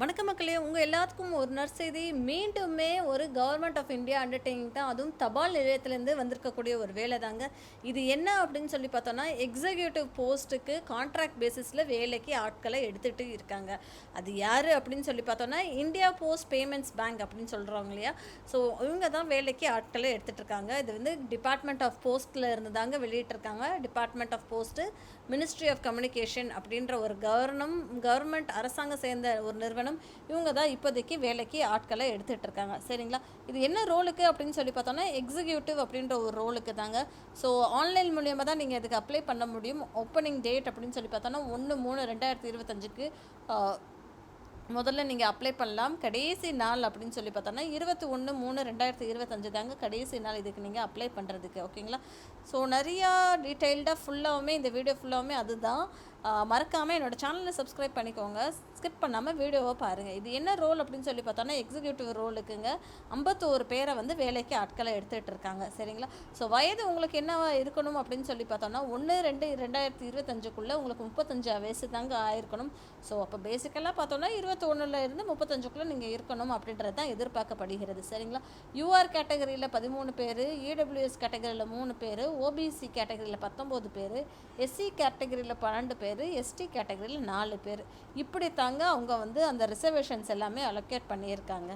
வணக்க மக்களே, உங்கள் எல்லாத்துக்கும் ஒரு நற்செய்தி. மீண்டுமே ஒரு கவர்மெண்ட் ஆஃப் இந்தியா அண்டர்டேக்கிங் தான். அதுவும் தபால் நிலையத்திலேருந்து வந்திருக்கக்கூடிய ஒரு வேலை தாங்க. இது என்ன அப்படின்னு சொல்லி பார்த்தோன்னா, எக்ஸிக்யூட்டிவ் போஸ்ட்டுக்கு கான்ட்ராக்ட் பேசிஸில் வேலைக்கு ஆட்களை எடுத்துகிட்டு இருக்காங்க. அது யார் அப்படின்னு சொல்லி பார்த்தோன்னா, இந்தியா போஸ்ட் பேமெண்ட்ஸ் பேங்க் அப்படின்னு சொல்கிறாங்க இல்லையா. ஸோ இவங்க தான் வேலைக்கு ஆட்களை எடுத்துகிட்டு இருக்காங்க. இது வந்து டிபார்ட்மெண்ட் ஆஃப் போஸ்ட்டில் இருந்து தாங்க வெளியிட்டிருக்காங்க. Department of post, ministry of communication அப்படின்ற ஒரு கவர்மெண்ட் அரசாங்கம் சேர்ந்த ஒரு நிறுவனம். இவங்க தான் இப்போதைக்கு வேலைக்கு ஆட்களை எடுத்துகிட்டு இருக்காங்க. சரிங்களா. இது என்ன ரோலுக்கு அப்படின்னு சொல்லி பார்த்தோன்னா, எக்ஸிக்யூட்டிவ் அப்படின்ற ஒரு ரோலுக்கு தாங்க. ஸோ ஆன்லைன் மூலியமாக தான் நீங்கள் இதுக்கு அப்ளை பண்ண முடியும். ஓப்பனிங் டேட் அப்படின்னு சொல்லி பார்த்தோன்னா 1/3/2025க்கு முதல்ல நீங்கள் அப்ளை பண்ணலாம். கடைசி நாள் அப்படின்னு சொல்லி பார்த்தோன்னா 21/3/2025 தாங்க கடைசி நாள் இதுக்கு நீங்கள் அப்ளை பண்ணுறதுக்கு. ஓகேங்களா. ஸோ நிறையா டீட்டெயில்டாக ஃபுல்லாகவுமே இந்த வீடியோ ஃபுல்லாகவுமே அதுதான். மறக்காமல் என்னோடய சேனலை சப்ஸ்கிரைப் பண்ணிக்கோங்க. ஸ்கிப் பண்ணாமல் வீடியோவை பாருங்கள். இது என்ன ரோல் அப்படின்னு சொல்லி பார்த்தோன்னா, எக்ஸிக்யூட்டிவ் ரோலுக்குங்க. 51 பேரை வந்து வேலைக்கு ஆட்களை எடுத்துகிட்டு இருக்காங்க. சரிங்களா. ஸோ வயது உங்களுக்கு என்ன இருக்கணும் அப்படின்னு சொல்லி பார்த்தோன்னா, 1/2/2025க்குள்ளே உங்களுக்கு 35 வயசு தாங்க ஆயிருக்கணும். ஸோ அப்போ பேசிக்கலாக பார்த்தோன்னா 21 35க்குள்ளே நீங்கள் இருக்கணும் அப்படின்றது தான் எதிர்பார்க்கப்படுகிறது. சரிங்களா. யூஆர் கேட்டகரியில் 13 பேர், இடபிள்யூஎஸ் கேட்டகரியில் 3 பேர், ஓபிசி கேட்டகரியில் 19 பேர், எஸ்சி கேட்டகரியில் 12 பேர், எஸ்டி கேட்டகரியில் 4 பேர். இப்படி தாங்க அவங்க வந்து அந்த ரிசர்வேஷன்ஸ் எல்லாமே அலோகேட் பண்ணியிருக்காங்க.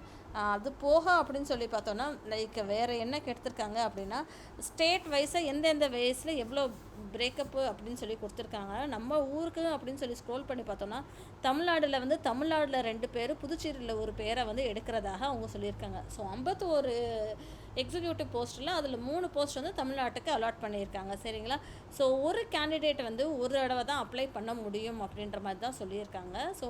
அது போக அப்படின்னு சொல்லி பார்த்தோன்னா, லைக் வேறு என்ன கெடுத்துருக்காங்க அப்படின்னா, ஸ்டேட் வைஸாக எந்தெந்த வயசில் எவ்வளோ பிரேக்கப்பு அப்படின்னு சொல்லி கொடுத்துருக்காங்க. நம்ம ஊருக்கு அப்படின்னு சொல்லி ஸ்க்ரோல் பண்ணி பார்த்தோன்னா, தமிழ்நாட்டில் 2 பேர், புதுச்சேரியில் ஒரு பேரை வந்து எடுக்கிறதாக அவங்க சொல்லியிருக்காங்க. ஸோ 51 எக்ஸிக்யூட்டிவ் போஸ்ட்டில் அதில் 3 போஸ்ட் வந்து தமிழ்நாட்டுக்கு அலாட் பண்ணியிருக்காங்க. சரிங்களா. ஸோ ஒரு கேண்டிடேட் வந்து ஒரு தடவை தான் அப்ளை பண்ண முடியும் அப்படின்ற மாதிரி தான் சொல்லியிருக்காங்க. ஸோ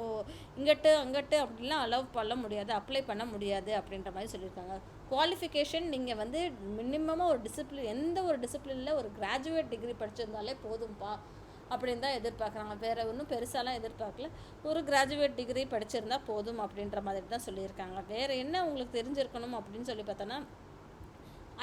இங்கிட்டு அங்கிட்டு அப்படின்லாம் அலோவ் பண்ண முடியாது, அப்ளை பண்ண முடியாது அப்படின்ற மாதிரி சொல்லியிருக்காங்க. குவாலிஃபிகேஷன் நீங்கள் வந்து மினிமமாக ஒரு எந்த ஒரு டிசிப்ளினில் ஒரு கிராஜுவேட் டிகிரி படிச்சிருந்தாலே போதும்பா அப்படின்னு தான் எதிர்பார்க்குறாங்க. வேறு ஒன்றும் பெருசாலாம் எதிர்பார்க்கல. ஒரு கிராஜுவேட் டிகிரி படிச்சிருந்தா போதும் அப்படின்ற மாதிரி தான் சொல்லியிருக்காங்க. வேறு என்ன உங்களுக்கு தெரிஞ்சிருக்கணும் அப்படின்னு சொல்லி பார்த்தோன்னா,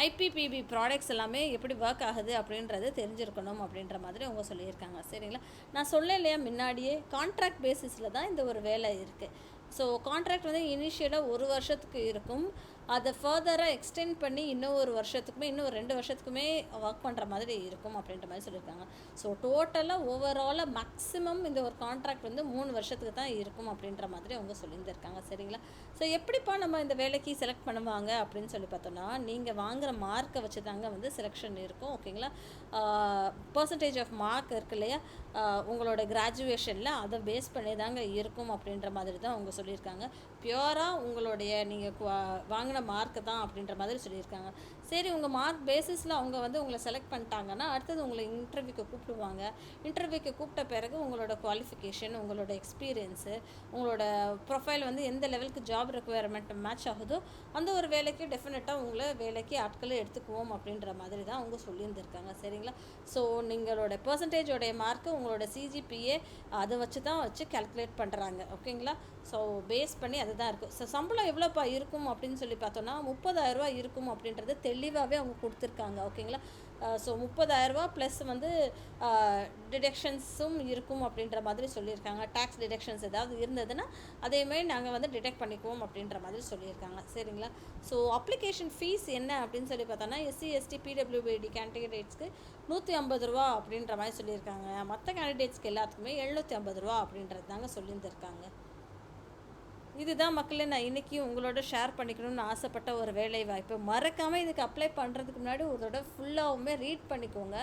ஐபிபிபி ப்ராடக்ட்ஸ் எல்லாமே எப்படி ஒர்க் ஆகுது அப்படின்றது தெரிஞ்சிருக்கணும் அப்படின்ற மாதிரி அவங்க சொல்லியிருக்காங்க. சரிங்களா. நான் சொல்ல இல்லையா முன்னாடியே, கான்ட்ராக்ட் பேசிஸில் தான் இந்த ஒரு வேலை இருக்குது. ஸோ கான்ட்ராக்ட் வந்து இனிஷியலாக 1 வருஷத்துக்கு இருக்கும். அதை ஃபர்தராக எக்ஸ்டெண்ட் பண்ணி இன்னும் 1 வருஷத்துக்குமே, இன்னும் 2 வருஷத்துக்குமே ஒர்க் பண்ணுற மாதிரி இருக்கும் அப்படின்ற மாதிரி சொல்லியிருக்காங்க. ஸோ டோட்டலாக ஓவராலாக மேக்ஸிமம் இந்த ஒரு கான்ட்ராக்ட் வந்து 3 வருஷத்துக்கு தான் இருக்கும் அப்படின்ற மாதிரி அவங்க சொல்லியிருந்திருக்காங்க. சரிங்களா. ஸோ எப்படிப்பா நம்ம இந்த வேலைக்கு செலக்ட் பண்ணுவாங்க அப்படின்னு சொல்லி பார்த்தோன்னா, நீங்கள் வாங்குகிற மார்க்கை வச்சு தாங்க வந்து செலெக்ஷன் இருக்கும். ஓகேங்களா. பர்சன்டேஜ் ஆஃப் மார்க் இருக்கு இல்லையா, உங்களோட கிராஜுவேஷனில் அதை பேஸ் பண்ணி தாங்க இருக்கும் அப்படின்ற மாதிரி தான் அவங்க சொல்லியிருக்காங்க. பியூராக உங்களுடைய நீங்கள் வாங்கின மார்க்கு தான் அப்படின்ற மாதிரி சொல்லியிருக்காங்க. சரி, உங்கள் மார்க் பேசிஸில் அவங்க வந்து உங்களை செலக்ட் பண்ணிட்டாங்கன்னா, அடுத்தது உங்களை இன்டர்வியூக்கு கூப்பிடுவாங்க. இன்டர்வியூக்கு கூப்பிட்ட பிறகு உங்களோட குவாலிஃபிகேஷன், உங்களோட எக்ஸ்பீரியன்ஸு, உங்களோட ப்ரொஃபைல் வந்து எந்த லெவலுக்கு ஜாப் ரெக்குயர்மெண்ட் மேட்ச் ஆகுதோ அந்த ஒரு வேலைக்கு டெஃபினட்டாக உங்களை வேலைக்கு ஆட்களை எடுத்துக்குவோம் அப்படின்ற மாதிரி தான் அவங்க சொல்லியிருந்திருக்காங்க. சரிங்களா. ஸோ நீங்களோட பர்சன்டேஜோடைய மார்க்கு, உங்களோட சிஜிபிஏ அதை வச்சு கால்குலேட் பண்ணுறாங்க. ஓகேங்களா. ஸோ பேஸ் பண்ணி அதுதான் இருக்கும். ஸோ சம்பளம் எவ்வளோப்பா இருக்கும் அப்படின்னு சொல்லி பார்த்தோன்னா 30,000 இருக்கும் அப்படின்றது தெளிவாகவே அவங்க கொடுத்துருக்காங்க. ஓகேங்களா. ஸோ 30,000 ப்ளஸ் வந்து டிடெக்ஷன்ஸும் இருக்கும் அப்படின்ற மாதிரி சொல்லியிருக்காங்க. டேக்ஸ் டிடெக்ஷன்ஸ் ஏதாவது இருந்ததுன்னா அதேமாதிரி நாங்கள் வந்து டிடெக்ட் பண்ணிக்குவோம் அப்படின்ற மாதிரி சொல்லியிருக்காங்க. சரிங்களா. ஸோ அப்ளிகேஷன் ஃபீஸ் என்ன அப்படின்னு சொல்லி பார்த்தோன்னா, எஸ்சி எஸ்டி பிடபிள்யூபிடி கேண்டிடேட்ஸ்க்கு 150 ரூபா அப்படின்ற மாதிரி சொல்லியிருக்காங்க. மற்ற கேண்டிடேட்ஸ்க்கு எல்லாத்துக்குமே 750 ரூபா அப்படின்றது தாங்க சொல்லியிருந்திருக்காங்க. இதுதான் மக்களே நான் இன்றைக்கி உங்களோட ஷேர் பண்ணிக்கணும்னு ஆசைப்பட்ட ஒரு வேலை வாய்ப்பு. மறக்காமல் இதுக்கு அப்ளை பண்ணுறதுக்கு முன்னாடி ஒரு தடவை ஃபுல்லாகவுமே ரீட் பண்ணிக்கோங்க.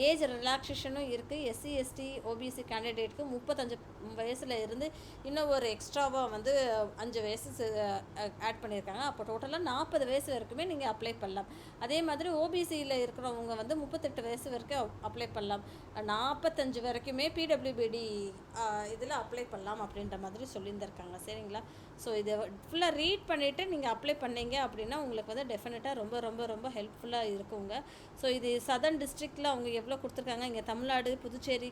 ஏஜ் ரிலாக்ஸேஷனும் இருக்குது. எஸ்சி எஸ்டி ஓபிசி கேண்டிடேட்க்கு 35 வயசில் இருந்து இன்னும் ஒரு எக்ஸ்ட்ராவாக வந்து 5 வயசு ஆட் பண்ணியிருக்காங்க. அப்போ டோட்டலாக 40 வயசு வரைக்குமே நீங்கள் அப்ளை பண்ணலாம். அதே மாதிரி ஓபிசியில் இருக்கிறவங்க வந்து 38 வயசு வரைக்கும் அப்ளை பண்ணலாம். 45 வரைக்குமே பிடபிள்யூபிடி இதில் அப்ளை பண்ணலாம் அப்படின்ற மாதிரி சொல்லியிருந்திருக்காங்க. சரிங்களா. ஸோ இதை ஃபுல்லாக ரீட் பண்ணிவிட்டு நீங்கள் அப்ளை பண்ணீங்க அப்படின்னா உங்களுக்கு வந்து டெஃபினட்டாக ரொம்ப ரொம்ப ரொம்ப ஹெல்ப்ஃபுல்லாக இருக்குங்க. ஸோ இது சதர்ன் டிஸ்ட்ரிக்டில் அவங்க எவ்வளோ கொடுத்துருக்காங்க, இங்கே தமிழ்நாடு, புதுச்சேரி,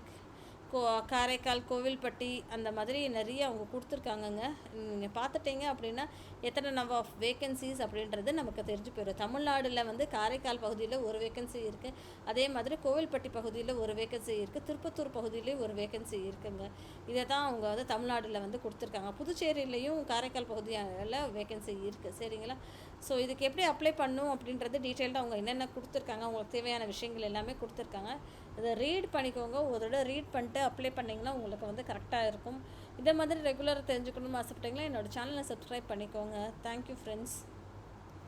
கோ காரைக்கால், கோவில்பட்டி அந்த மாதிரி நிறைய அவங்க கொடுத்துருக்காங்கங்க. நீங்கள் பார்த்துட்டீங்க அப்படின்னா எத்தனை நம்பர் ஆஃப் வேக்கன்சிஸ் அப்படின்றது நமக்கு தெரிஞ்சு போயிடும். தமிழ்நாடுல வந்து காரைக்கால் பகுதியில் ஒரு வேக்கன்சி இருக்குது. அதே மாதிரி கோவில்பட்டி பகுதியில் ஒரு வேக்கன்சி இருக்குது. திருப்பத்தூர் பகுதியிலேயும் ஒரு வேக்கன்சி இருக்குங்க. இதை தான் அவங்க வந்து தமிழ்நாடுல வந்து கொடுத்துருக்காங்க. புதுச்சேரியிலையும் காரைக்கால் பகுதியில் வேக்கன்சி இருக்குது. சரிங்களா? ஸோ இதுக்கு எப்படி அப்ளை பண்ணும் அப்படின்றது டீட்டெயில்டாக அவங்க என்னென்ன கொடுத்துருக்காங்க, அவங்களுக்கு தேவையான விஷயங்கள் எல்லாமே கொடுத்துருக்காங்க. இதை ரீட் பண்ணிக்கோங்க. ஒரு தடவை ரீட் பண்ணிட்டு அப்ளை பண்ணிங்கன்னா உங்களுக்கு வந்து கரெக்டாக இருக்கும். இதே மாதிரி ரெகுலராக தெரிஞ்சுக்கணும்னு ஆசைப்பட்டீங்களா என்னோடய சேனலை சப்ஸ்கிரைப் பண்ணிக்கோங்க. Thank you friends.